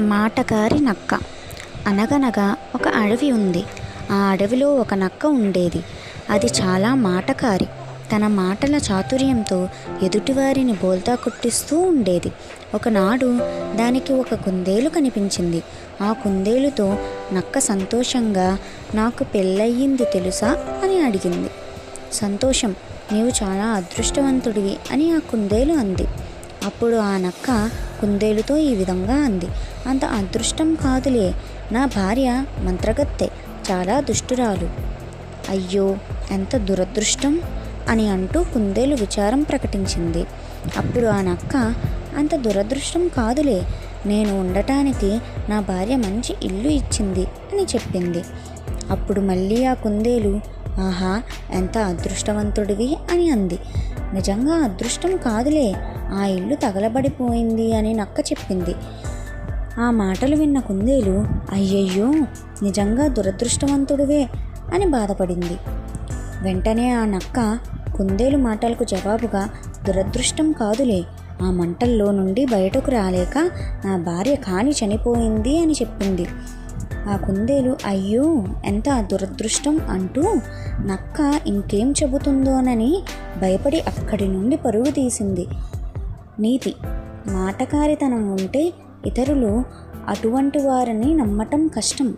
మాటకారి నక్క. అనగనగా ఒక అడవి ఉంది. ఆ అడవిలో ఒక నక్క ఉండేది. అది చాలా మాటకారి. తన మాటల చాతుర్యంతో ఎదుటివారిని బోల్తా కొట్టిస్తూ ఉండేది. ఒకనాడు దానికి ఒక కుందేలు కనిపించింది. ఆ కుందేలుతో నక్క సంతోషంగా, నాకు పెళ్ళయింది తెలుసా అని అడిగింది. సంతోషం, నీవు చాలా అదృష్టవంతుడివి అని ఆ కుందేలు అంది. అప్పుడు ఆ నక్క కుందేలుతో ఈ విధంగా అంది, అంత అదృష్టం కాదులే, నా భార్య మంత్రగత్తె, చాలా దుష్టురాలు. అయ్యో, ఎంత దురదృష్టం అని అంటూ కుందేలు విచారం ప్రకటించింది. అప్పుడు ఆ నక్క, అంత దురదృష్టం కాదులే, నేను ఉండటానికి నా భార్య మంచి ఇల్లు ఇచ్చింది అని చెప్పింది. అప్పుడు మళ్ళీ ఆ కుందేలు, ఆహా, ఎంత అదృష్టవంతుడివి అని అంది. నిజంగా అదృష్టం కాదులే, ఆ ఇల్లు తగలబడిపోయింది అని నక్క చెప్పింది. ఆ మాటలు విన్న కుందేలు, అయ్యయ్యో, నిజంగా దురదృష్టవంతుడివే అని బాధపడింది. వెంటనే ఆ నక్క కుందేలు మాటలకు జవాబుగా, దురదృష్టం కాదులే, ఆ మంటల్లో నుండి బయటకు రాలేక నా భార్య కాని చనిపోయింది అని చెప్పింది. ఆ కుందేలు, అయ్యో, ఎంత దురదృష్టం అంటూ నక్క ఇంకేం చెబుతుందోనని భయపడి అక్కడి నుండి పరుగు తీసింది. నీతి: మాటకారితనం ఉంటే ఇతరులు అటువంటి వారిని నమ్మటం కష్టం.